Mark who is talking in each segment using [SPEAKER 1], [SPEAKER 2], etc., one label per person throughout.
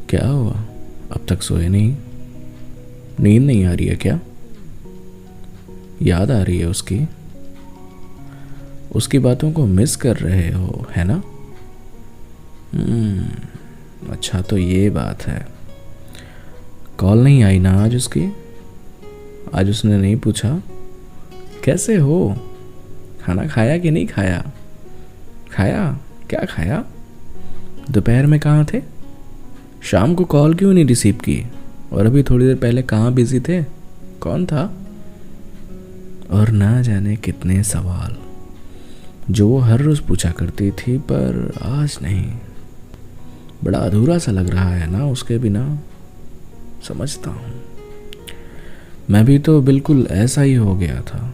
[SPEAKER 1] क्या हुआ? अब तक सोए नहीं? नींद नहीं आ रही है क्या? याद आ रही है उसकी? उसकी बातों को मिस कर रहे हो, है ना? अच्छा, तो ये बात है। कॉल नहीं आई ना आज उसकी? आज उसने नहीं पूछा कैसे हो, खाना खाया कि नहीं खाया? खाया? क्या खाया? दोपहर में कहाँ थे? शाम को कॉल क्यों नहीं रिसीव की? और अभी थोड़ी देर पहले कहाँ बिजी थे? कौन था? और ना जाने कितने सवाल जो वो हर रोज पूछा करती थी, पर आज नहीं। बड़ा अधूरा सा लग रहा है ना उसके बिना। समझता हूँ, मैं भी तो बिल्कुल ऐसा ही हो गया था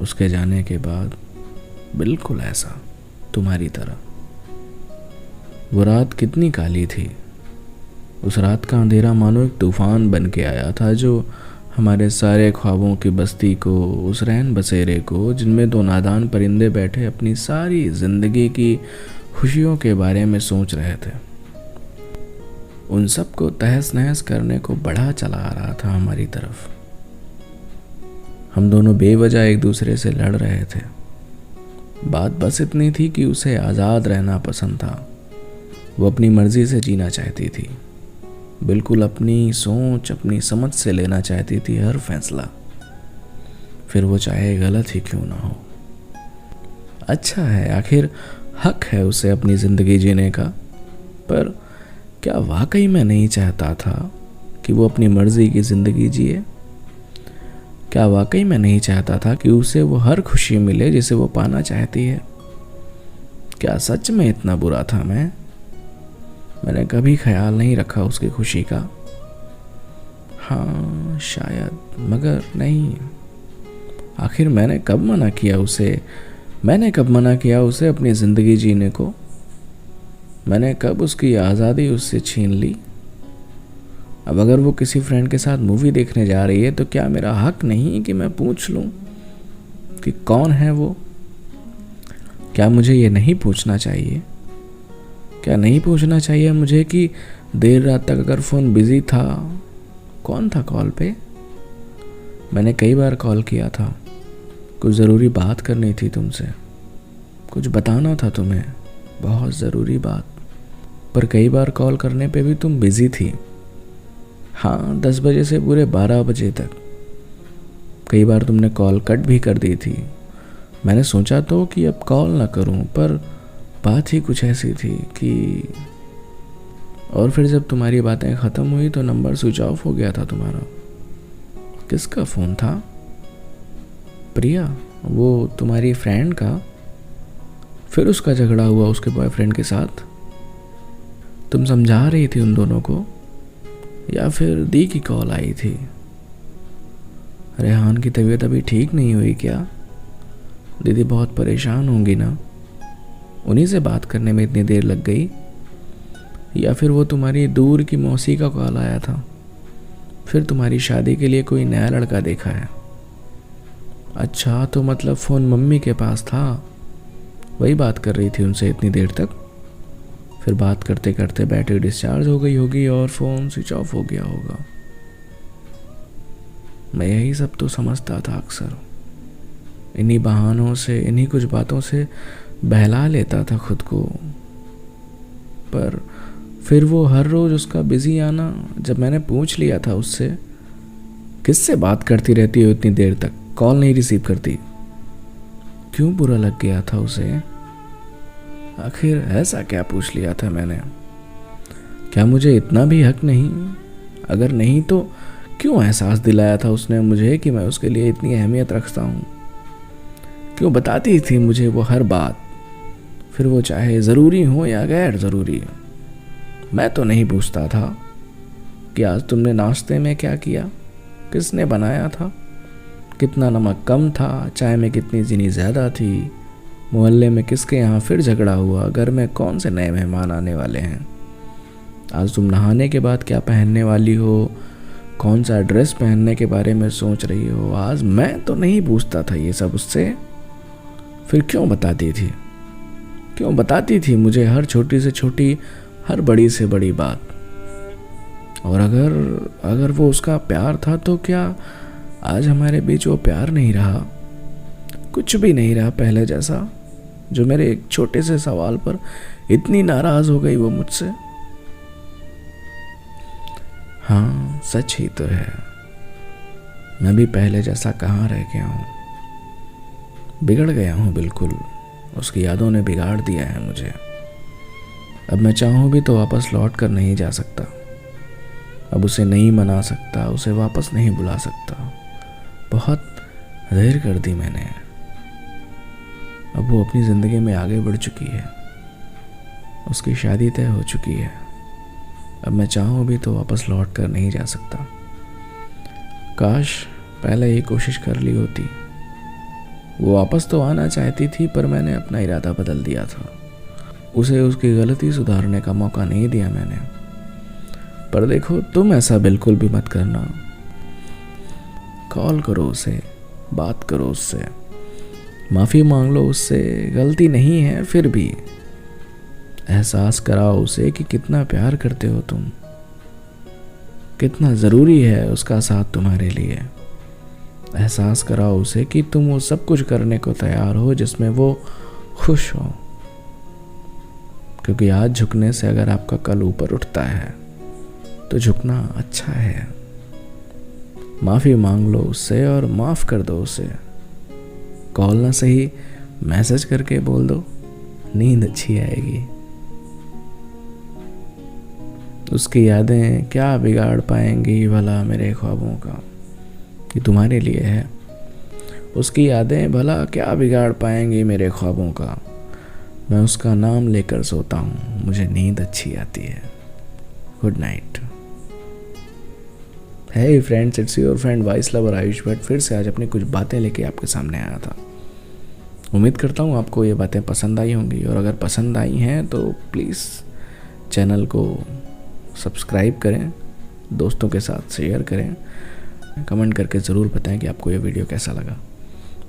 [SPEAKER 1] उसके जाने के बाद, बिल्कुल ऐसा, तुम्हारी तरह। वो रात कितनी काली थी। उस रात का अंधेरा मानो एक तूफान बन के आया था, जो हमारे सारे ख्वाबों की बस्ती को, उस रैन बसेरे को जिनमें दो नादान परिंदे बैठे अपनी सारी जिंदगी की खुशियों के बारे में सोच रहे थे, उन सब को तहस नहस करने को बढ़ा चला आ रहा था हमारी तरफ। हम दोनों बेवजह एक दूसरे से लड़ रहे थे। बात बस इतनी थी कि उसे आज़ाद रहना पसंद था। वो अपनी मर्जी से जीना चाहती थी, बिल्कुल अपनी सोच अपनी समझ से लेना चाहती थी हर फैसला, फिर वो चाहे गलत ही क्यों ना हो। अच्छा है, आखिर हक है उसे अपनी ज़िंदगी जीने का। पर क्या वाकई मैं नहीं चाहता था कि वो अपनी मर्जी की ज़िंदगी जिए? क्या वाकई मैं नहीं चाहता था कि उसे वो हर खुशी मिले जिसे वो पाना चाहती है? क्या सच में इतना बुरा था मैंने कभी ख्याल नहीं रखा उसकी खुशी का। हाँ शायद, मगर नहीं। आखिर मैंने कब मना किया उसे अपनी ज़िंदगी जीने को? मैंने कब उसकी आज़ादी उससे छीन ली? अब अगर वो किसी फ्रेंड के साथ मूवी देखने जा रही है तो क्या मेरा हक नहीं कि मैं पूछ लूं कि कौन है वो? क्या मुझे ये नहीं पूछना चाहिए? क्या नहीं पूछना चाहिए मुझे कि देर रात तक अगर फ़ोन बिजी था, कौन था कॉल पे? मैंने कई बार कॉल किया था, कुछ ज़रूरी बात करनी थी तुमसे, कुछ बताना था तुम्हें, बहुत ज़रूरी बात। पर कई बार कॉल करने पे भी तुम बिजी थी। हाँ, 10 बजे से पूरे 12 बजे तक। कई बार तुमने कॉल कट भी कर दी थी। मैंने सोचा तो कि अब कॉल ना करूं, पर बात ही कुछ ऐसी थी कि और फिर जब तुम्हारी बातें ख़त्म हुई तो नंबर स्विच ऑफ हो गया था तुम्हारा। किसका फ़ोन था? प्रिया, वो तुम्हारी फ्रेंड का। फिर उसका झगड़ा हुआ उसके बॉयफ्रेंड के साथ। तुम समझा रही थी उन दोनों को, या फिर दी की कॉल आई थी? रेहान की तबीयत अभी ठीक नहीं हुई क्या? दीदी बहुत परेशान होंगी ना, उन्हीं से बात करने में इतनी देर लग गई। या फिर वो तुम्हारी दूर की मौसी का कॉल आया था, फिर तुम्हारी शादी के लिए कोई नया लड़का देखा है। अच्छा, तो मतलब फ़ोन मम्मी के पास था, वही बात कर रही थी उनसे इतनी देर तक। फिर बात करते करते बैटरी डिस्चार्ज हो गई होगी और फ़ोन स्विच ऑफ हो गया होगा। मैं यही सब तो समझता था अक्सर, इन्हीं बहानों से, इन्हीं कुछ बातों से बहला लेता था खुद को। पर फिर वो हर रोज़ उसका बिजी आना, जब मैंने पूछ लिया था उससे किससे बात करती रहती हो इतनी देर तक, कॉल नहीं रिसीव करती, क्यों बुरा लग गया था उसे? आखिर ऐसा क्या पूछ लिया था मैंने? क्या मुझे इतना भी हक नहीं? अगर नहीं तो क्यों एहसास दिलाया था उसने मुझे कि मैं उसके लिए इतनी अहमियत रखता हूँ? क्यों बताती थी मुझे वो हर बात, फिर वो चाहे ज़रूरी हो या गैर ज़रूरी? मैं तो नहीं पूछता था कि आज तुमने नाश्ते में क्या किया, किसने बनाया था, कितना नमक कम था, चाय में कितनी चीनी ज़्यादा थी, मोहल्ले में किसके यहाँ फिर झगड़ा हुआ, घर में कौन से नए मेहमान आने वाले हैं, आज तुम नहाने के बाद क्या पहनने वाली हो, कौन सा ड्रेस पहनने के बारे में सोच रही हो। आज मैं तो नहीं पूछता था ये सब उससे, फिर क्यों बताती थी मुझे हर छोटी से छोटी, हर बड़ी से बड़ी बात? और अगर वो उसका प्यार था तो क्या आज हमारे बीच वो प्यार नहीं रहा, कुछ भी नहीं रहा पहले जैसा, जो मेरे एक छोटे से सवाल पर इतनी नाराज हो गई वो मुझसे। हाँ सच ही तो है, मैं भी पहले जैसा कहाँ रह गया हूँ, बिगड़ गया हूँ बिल्कुल। उसकी यादों ने बिगाड़ दिया है मुझे। अब मैं चाहूँ भी तो वापस लौट कर नहीं जा सकता, अब उसे नहीं मना सकता, उसे वापस नहीं बुला सकता। बहुत देर कर दी मैंने। अब वो अपनी ज़िंदगी में आगे बढ़ चुकी है, उसकी शादी तय हो चुकी है। अब मैं चाहूँ भी तो वापस लौट कर नहीं जा सकता। काश पहले ये कोशिश कर ली होती। वो वापस तो आना चाहती थी पर मैंने अपना इरादा बदल दिया था। उसे उसकी गलती सुधारने का मौका नहीं दिया मैंने। पर देखो तुम ऐसा बिल्कुल भी मत करना। कॉल करो उसे, बात करो उससे, माफ़ी मांग लो उससे। गलती नहीं है फिर भी एहसास कराओ उसे कि कितना प्यार करते हो तुम, कितना ज़रूरी है उसका साथ तुम्हारे लिए। एहसास कराओ उसे कि तुम वो सब कुछ करने को तैयार हो जिसमें वो खुश हो। क्योंकि आज झुकने से अगर आपका कल ऊपर उठता है तो झुकना अच्छा है। माफ़ी मांग लो उससे और माफ़ कर दो उसे। कॉल ना सही, मैसेज करके बोल दो, नींद अच्छी आएगी। उसकी यादें क्या बिगाड़ पाएंगी भला मेरे ख्वाबों का, कि तुम्हारे लिए है। उसकी यादें भला क्या बिगाड़ पाएंगी मेरे ख्वाबों का। मैं उसका नाम लेकर सोता हूँ, मुझे नींद अच्छी आती है। Good night. Hey friends, it's your friend voice lover Ayush Bhatt फिर से आज अपनी कुछ बातें लेके आपके सामने आया था। उम्मीद करता हूँ आपको ये बातें पसंद आई होंगी, और अगर पसंद आई हैं तो प्लीज़ चैनल को सब्सक्राइब करें, दोस्तों के साथ शेयर करें, कमेंट करके ज़रूर बताएं कि आपको ये वीडियो कैसा लगा।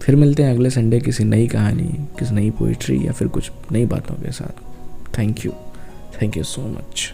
[SPEAKER 1] फिर मिलते हैं अगले संडे किसी नई कहानी, किसी नई पोइट्री या फिर कुछ नई बातों के साथ। Thank you so much.